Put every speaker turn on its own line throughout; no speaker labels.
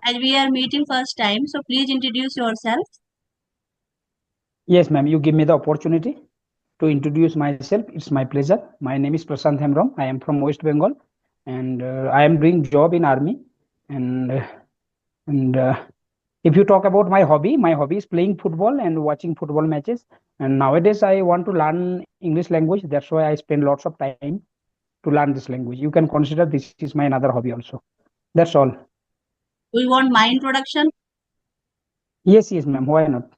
as we are meeting first time, so please introduce yourself.
Yes, ma'am. You give me the opportunity to introduce myself. It's my pleasure. My name is Prashant Hemram. I am from West Bengal, and I am doing job in army. And and if you talk about my hobby is playing football and watching football matches. And nowadays, I want to learn English language. That's why I spend lots of time to learn this language. You can consider this is my another hobby also. That's all.
Do you want my introduction?
Yes, ma'am. Why not?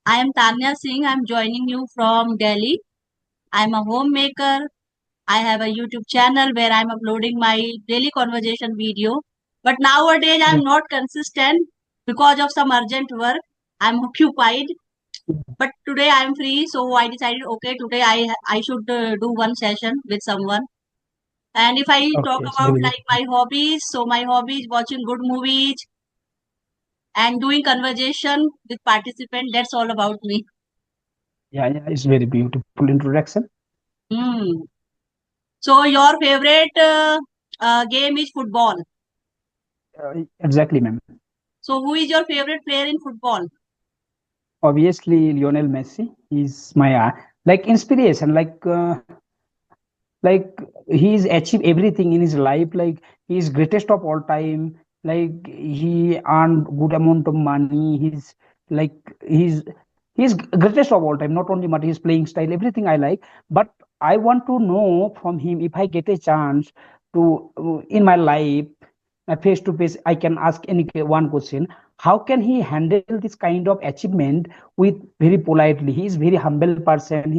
I am Tanya Singh. I'm joining you from Delhi. I'm a homemaker. I have a YouTube channel where I'm uploading my daily conversation video. But nowadays I'm
Yeah.
not consistent because of some urgent work. I'm occupied. But today I'm free, so I decided, okay, today I should do one session with someone. And if I talk
Okay, it's
about
very good.
like my hobbies, so my hobbies watching good movies and doing conversation with participants. That's all about me.
Yeah, it's very beautiful introduction.
Hmm. So your favorite game is football.
Exactly, ma'am.
So who is your favorite player in football?
Obviously, Lionel Messi is my like inspiration. Like he's achieved everything in his life. Like he's greatest of all time. Like he earned good amount of money. Like he's he's greatest of all time. Not only but his playing style, everything I like. But I want to know from him if I get a chance to in my life face to face. I can ask any one question. How can he handle this kind of achievement with very politely? He is very humble person.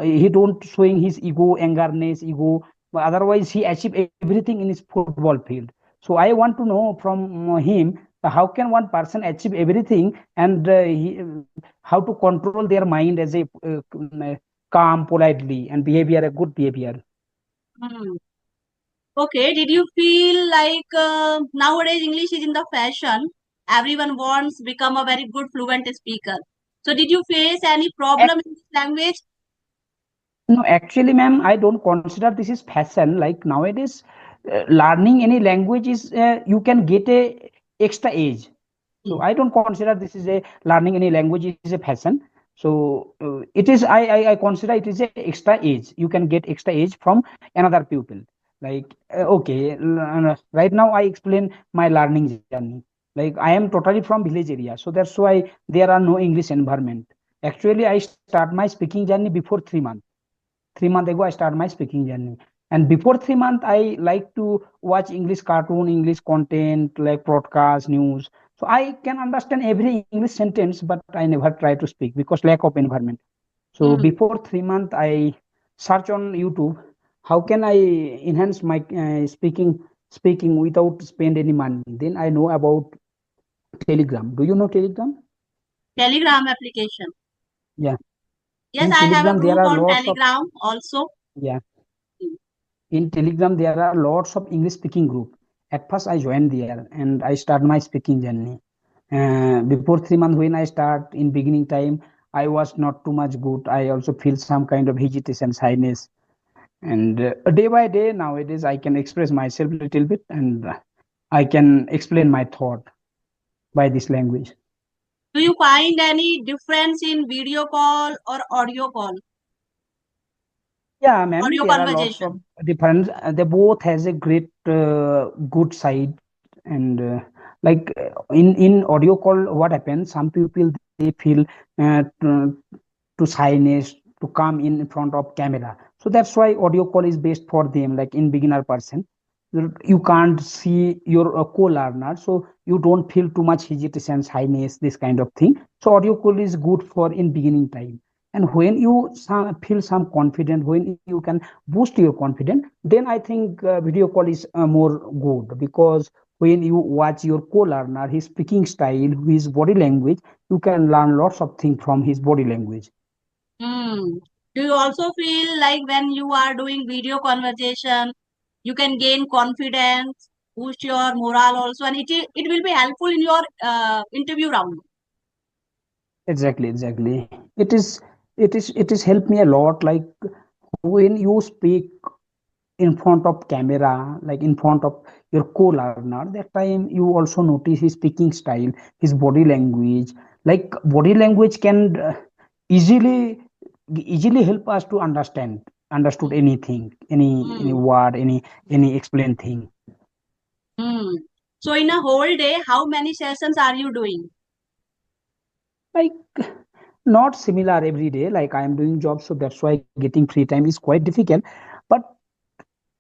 He don't showing his ego, angerness, ego. But otherwise, he achieve everything in his football field. So I want to know from him how can one person achieve everything and how to control their mind as a calm, politely, and behavior a good behavior.
Hmm. Okay, did you feel like nowadays English is in the fashion? Everyone wants become a very good fluent speaker. So did you face any problem in this language?
No, actually, ma'am, I don't consider this is fashion. Like nowadays, learning any language is you can get a extra age. So
Hmm.
I don't consider this is a learning any language is a fashion. So it is I consider it is a extra age. You can get extra age from another pupil. Like okay, right now I explain my learning journey. Like I am totally from village area, so that's why there are no English environment. Actually, I start my speaking journey before 3 months. 3 months ago I start my speaking journey, and before 3 months I like to watch English cartoon, English content like broadcast news, so I can understand every English sentence, but I never try to speak because lack of environment. So
Hmm.
before 3 months I search on YouTube, how can I enhance my speaking without spend any money. Then I know about Telegram. Do you know Telegram?
Telegram application.
Yeah.
Yes,
In
I have a
Telegram there
group
are
on
lots of,
Telegram also.
yeah, in Telegram there are lots of English speaking group. At first I joined there and I start my speaking journey. Before 3 months when I start in beginning time, I was not too much good. I also feel some kind of hesitation, shyness, and day by day nowadays I can express myself a little bit, and I can explain my thought by this language.
Do you find any difference in video call or audio call?
Yeah, ma'am,
Audio
there are lots
conversation.
of different. They both has a great good side, and in audio call, what happens? Some people they feel to shyness to come in front of camera. So that's why audio call is best for them. Like in beginner person, you can't see your co-learner, so you don't feel too much hesitation, shyness, this kind of thing. So audio call is good for in beginning time. And when you feel some confident, when you can boost your confidence, then I think video call is more good, because when you watch your co-learner, his speaking style, his body language, you can learn lots of things from his body language.
Hmm. Do you also feel like when you are doing video conversation, you can gain confidence, boost your morale also, and it will be helpful in your interview round.
Exactly. It is helped me a lot. Like when you speak in front of camera, like in front of your co-learner, that time you also notice his speaking style, his body language. Like body language can easily easily help us to understood anything, any
Hmm.
word, any explained thing.
Hmm. So in a whole day, how many sessions are you doing?
Like not similar every day, like I am doing job, so that's why getting free time is quite difficult. But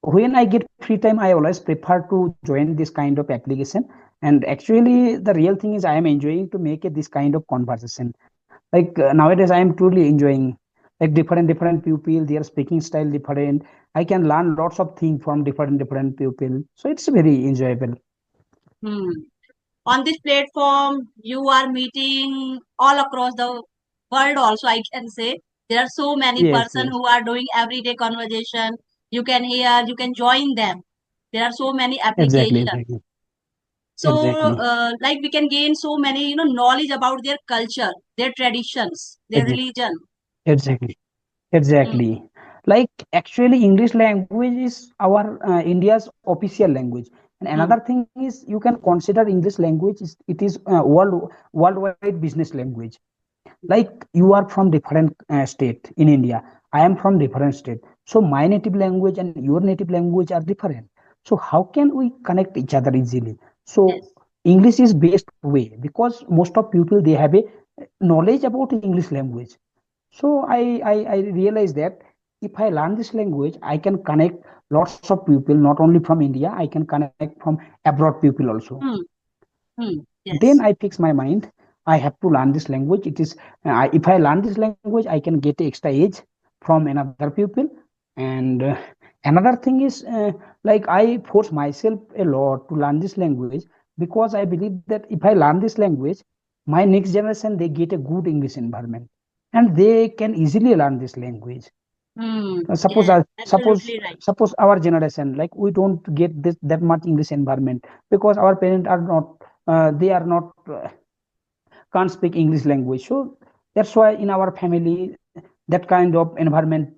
when I get free time, I always prefer to join this kind of application. And actually the real thing is I am enjoying to make it this kind of conversation. Like nowadays I am truly enjoying, like different people, their speaking style different. I can learn lots of things from different people, so it's very enjoyable.
Hmm. On this platform, you are meeting all across the world also, I can say. There are so many
Yes,
person
yes,
who are doing everyday conversation. You can hear, you can join them. There are so many
exactly,
applications.
exactly,
So,
exactly,
like we can gain so many, knowledge about their culture, their traditions, their
exactly,
religion.
exactly.
Hmm.
Exactly. Like actually, English language is our India's official language. And another
Hmm.
thing is you can consider English language is it is worldwide business language. Like you are from different state in India, I am from different state. So my native language and your native language are different. So how can we connect each other easily? So
Yes.
English is best way because most of people they have a knowledge about English language. So I realized that if I learn this language, I can connect lots of people, not only from India, I can connect from abroad people also.
Hmm. Hmm.
Then
Yes.
I fix my mind, I have to learn this language. It is if I learn this language, I can get extra age from another people. And another thing is like I force myself a lot to learn this language because I believe that if I learn this language, my next generation they get a good English environment and they can easily learn this language.
Hmm.
Suppose
Yes.
suppose
Absolutely right.
suppose our generation, like we don't get this that much English environment because our parents are not they are not can't speak English language. So that's why in our family that kind of environment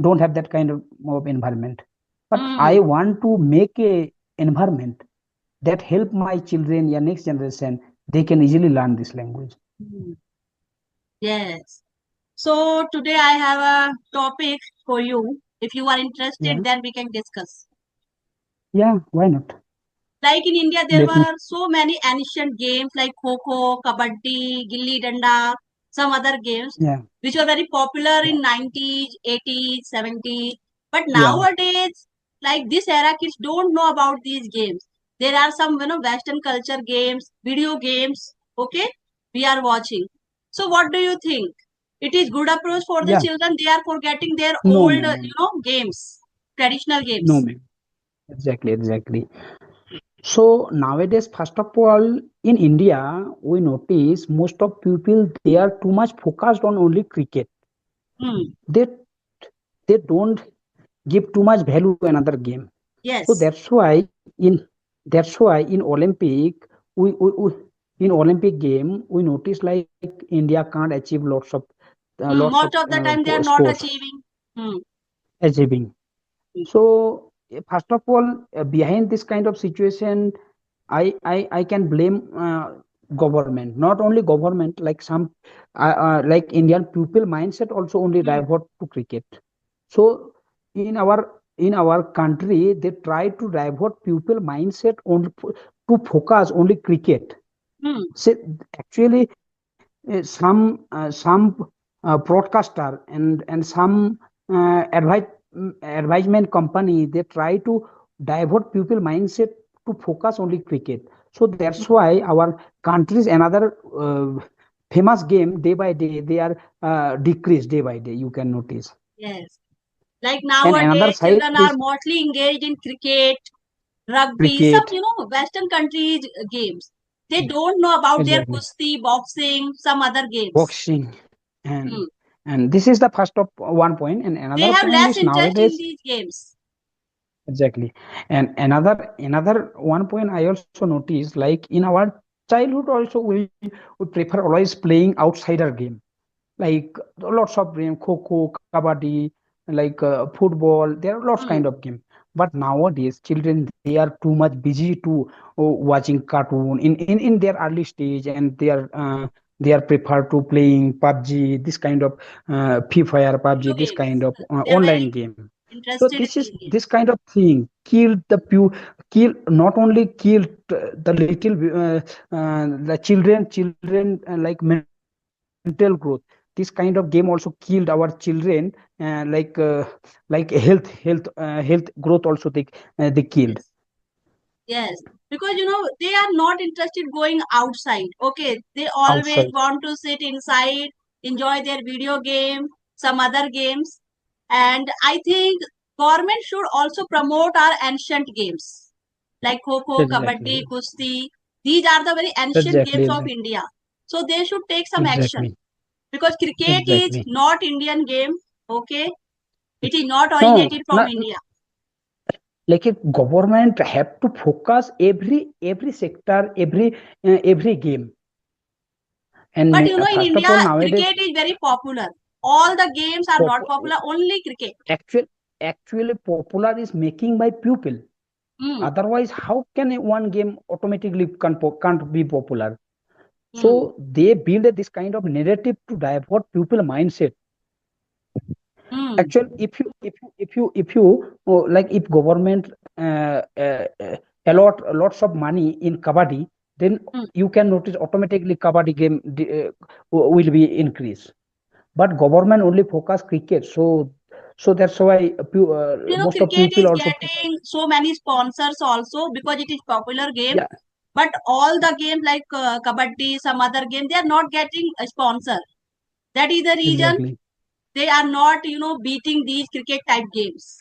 don't have that kind of environment. But I
Hmm.
want to make a environment that help my children, yeah, next generation, they can easily learn this language.
Hmm. Yes. So today I have a topic for you. If you are interested,
Yeah,
then we can discuss.
yeah, why not?
Like in India, there
Let me.
were so many ancient games like Kho, Kabaddi, Gilli Danda, some other games
Yeah,
which were very popular
yeah,
in 90s, 80s, 70s. But
yeah,
nowadays, like this era, kids don't know about these games. There are some, Western culture games, video games. Okay, we are watching. So, what do you think? It is good approach for the
yeah.
children. They are forgetting their
No,
old,
ma'am, ma'am.
games, traditional
No,
games.
ma'am. Exactly, exactly. So nowadays, first of all, in India, we notice most of people they are too much focused on only cricket.
Hmm.
They they don't give too much value to another game. So
Yes.
that's why in Olympic we in Olympic game we notice like India can't achieve lots of
Most of the time they are not
scores
achieving. Hmm.
achieving. So first of all, behind this kind of situation, I can blame government. Not only government, like some like Indian people mindset also only
Hmm.
divert to cricket. So in our country, they try to divert people mindset only to focus only cricket.
Hmm.
So actually, some broadcaster and some advisement company they try to divert people mindset to focus only cricket. So that's
Hmm.
why our country's another famous game day by day they are decreased day by day, you can notice.
Yes. Like
And another
nowadays,
side
children are
is
mostly engaged in cricket, rugby, some
cricket,
Western countries games. They don't know about their
exactly,
kusti, boxing, some other games.
boxing. and
Hmm.
and this is the first of one point, and
They
another
have
point
less
is
interest in
nowadays.
these games.
Exactly. And another one point I also noticed, like in our childhood also we prefer always playing outsider game. Like lots of game, kho, kabaddi, like football. There are lots kind
Hmm.
of game. But nowadays children, they are too much busy to watching cartoon in their early stage, and they are prefer to playing PUBG, this kind of Free Fire,
Video
PUBG, this kind
games.
of
They are very
online game. So
interested in
this is
these
this
games.
kind of thing kill, not only kill the little the children like mental growth. This kind of game also killed our children, like health growth also they killed.
Yes. Yes, because they are not interested going outside. Okay, they always
Outside.
want to sit inside, enjoy their video game, some other games, and I think government should also promote our ancient games like Kho, Kabaddi,
Exactly.
Kusti. These are the very ancient
Exactly.
games of
Exactly.
India. So they should take some action
Exactly.
because cricket is
Exactly.
not Indian game. Okay, it is not
No,
originated from
not
India.
like a government have to focus every sector, every game. And
But in
first of
India,
all, nowadays,
cricket is very popular. All the games are
pop,
not popular, only cricket.
actual actually popular is making by people.
Hmm.
Otherwise, how can one game automatically can't be popular?
Hmm.
So they build this kind of narrative to divert people mindset.
Hmm.
Actually, if you like, if government allot lots of money in kabaddi, then
Hmm.
you can notice automatically kabaddi game will be increased. But government only focus cricket, so that's why most of
Cricket
people
is
also focus.
getting so many sponsors also because it is popular game.
Yeah,
But all the games like kabaddi, some other game, they are not getting a sponsor. That is the reason
exactly.
they are not, beating these cricket type games.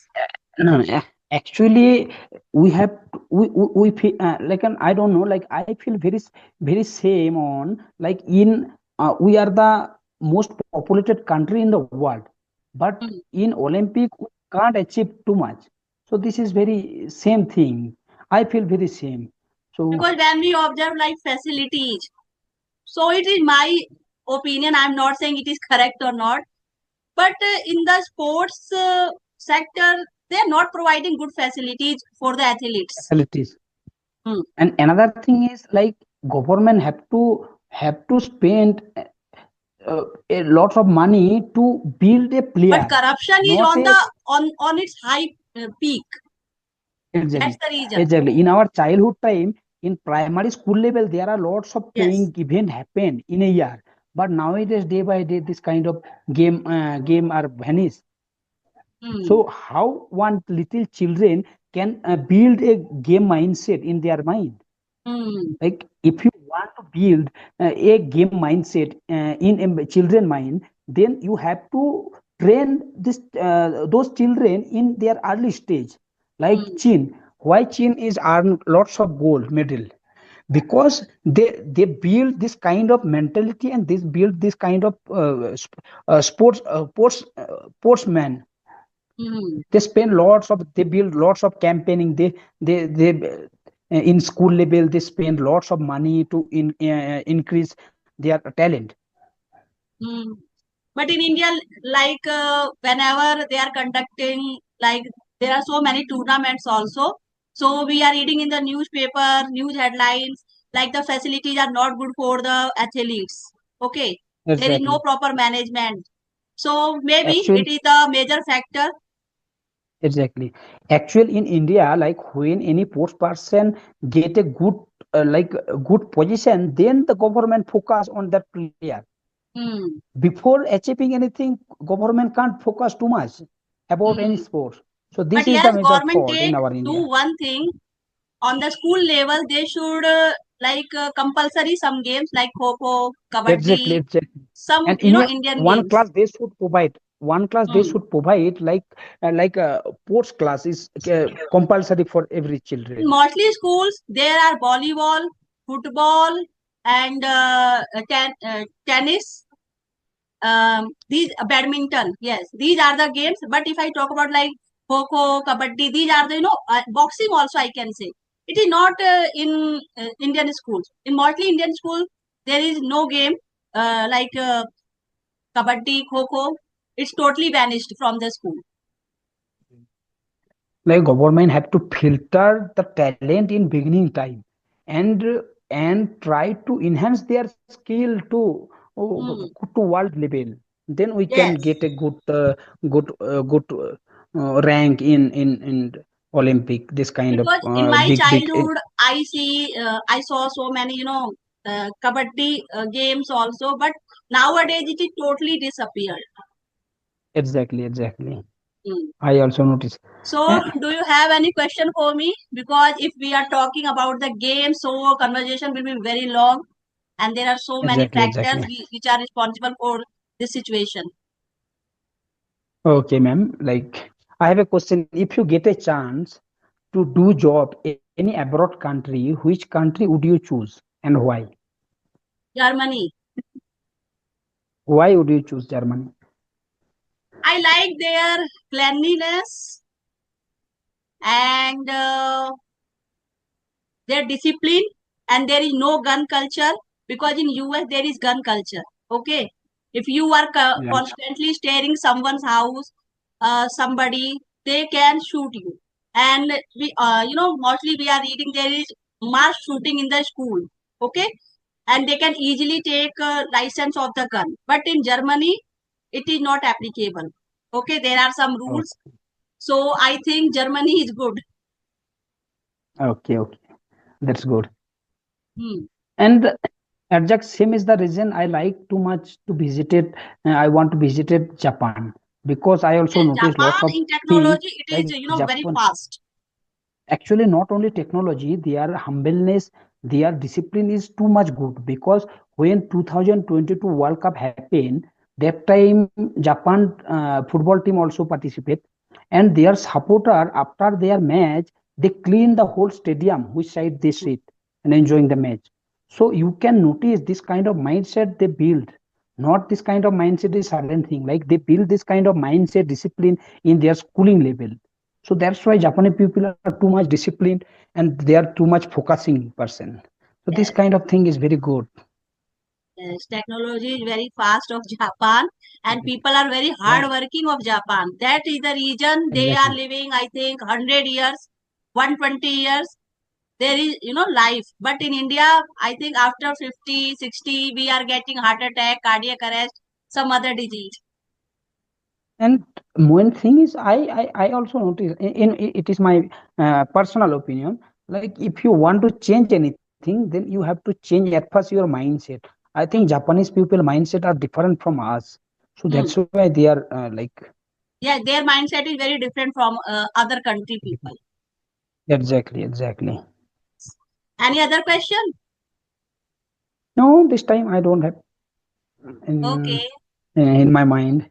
No, no, actually, we have we feel, like, I don't know, like I feel very same on, like, in we are the most populated country in the world, but
Hmm.
in Olympic we can't achieve too much. So this is very same thing. I feel very same. So
Because when we observe like facilities, so it is my opinion. I'm not saying it is correct or not. But in the sports sector, they are not providing good facilities for the athletes.
facilities.
Hmm.
And another thing is, like, government have to spend a lot of money to build a
But
player,
corruption is
not
on
a.
the on its high peak. That's
Exactly.
the reason.
Exactly. In our childhood time, in primary school level, there are lots of
Yes.
playing event happen in a year. But nowadays, day by day, this kind of game are vanished.
Hmm.
So how one little children can build a game mindset in their mind?
Hmm.
Like, if you want to build a game mindset in a children mind, then you have to train this those children in their early stage. Like
Hmm.
chin, why chin is earn lots of gold medal? Because they build this kind of mentality, and this build this kind of sportsman.
Hmm.
They build lots of campaigning. They in school level, they spend lots of money to increase their talent.
Hmm. But in India, like whenever they are conducting, like there are so many tournaments also. So we are reading in the newspaper, news headlines, like the facilities are not good for the athletes. Okay, there is no
Exactly.
proper management. So maybe
Actually,
it is the major factor.
exactly. Actually, in India, like, when any post person get a good a good position, then the government focus on that player.
Hmm.
Before achieving anything, government can't focus too much about any
Hmm.
sports. So
But
this is the
yes,
major
government
fault in
take
our
do
India.
one thing on the school level. They should compulsory some games like kho,
Exactly,
kabaddi,
exactly.
some
And in a
Indian
one
games.
class they should provide one class they
Hmm.
should provide like a sports class is compulsory for every
In
children.
mostly schools, there are volleyball, football, and tennis. These badminton. Yes, these are the games. But if I talk about like kho, kabaddi, these are the boxing. Also, I can say it is not in Indian schools. In mostly Indian schools, there is no game like kabaddi, kho. It's totally vanished from the school.
like government have to filter the talent in beginning time, and try to enhance their skill
Hmm.
to world level. Then we can
Yes,
get a good rank in Olympic, this kind of
because in my
big
childhood, I saw so many, kabaddi games also, but nowadays it is totally disappeared.
exactly.
Hmm.
I also notice.
So,
uh,
do you have any question for me? Because if we are talking about the game, so conversation will be very long, and there are so many factors
exactly.
which are responsible for this situation.
Okay, ma'am, like I have a question. If you get a chance to do job any abroad country, which country would you choose and why?
Germany.
Why would you choose Germany?
I like their cleanliness and their discipline, and there is no gun culture, because in US there is gun culture. Okay, if you are
Yeah.
constantly staring someone's house, somebody, they can shoot you. And we mostly we are reading there is mass shooting in the school. Okay, and they can easily take a license of the gun, but in Germany it is not applicable. Okay, there are some
Oh,
rules, so I think Germany is good.
okay. That's good.
Hmm.
And exact same is the reason I like too much to visit it. I want to visit it Japan, because I also
Yes,
notice lots
Japan
of
in
things
technology, it
like
is, very
Japan.
fast.
Actually, not only technology, their humbleness, their discipline is too much good, because when 2022 World Cup happened, that time Japan football team also participate, and their supporter after their match, they clean the whole stadium which side they sit and enjoying the match. So you can notice this kind of mindset they build. Not this kind of mindset is sudden thing. Like they build this kind of mindset discipline in their schooling level. So that's why Japanese people are too much disciplined, and they are too much focusing person. So this
Yes,
kind of thing is very good.
yes, technology is very fast of Japan, and people are very
Yeah,
hardworking of Japan. That is the reason they are
exactly.
living, I think, 100 years, 120 years. There is, life. But in India, I think after 50, 60, we are getting heart attack, cardiac arrest, some other disease.
And one thing is, I also notice it is my personal opinion. Like if you want to change anything, then you have to change at first your mindset. I think
Hmm.
Japanese people mindset are different from us, so that's
Hmm.
why they are like
Yeah, their mindset is very different from other country people.
exactly.
Any other question?
No, this time I don't have in
Okay.
in my mind.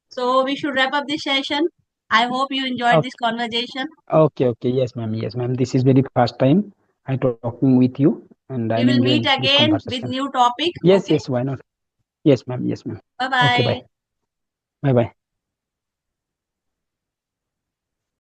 So we should wrap up this session. I hope you enjoyed this conversation.
Okay. Yes, ma'am. This is very first time I talking with you, and I'm
We
enjoying
will
this
meet again
conversation.
with new topic.
Yes,
Okay.
why not? Yes, ma'am.
Bye
Okay, bye.
bye.
Bye.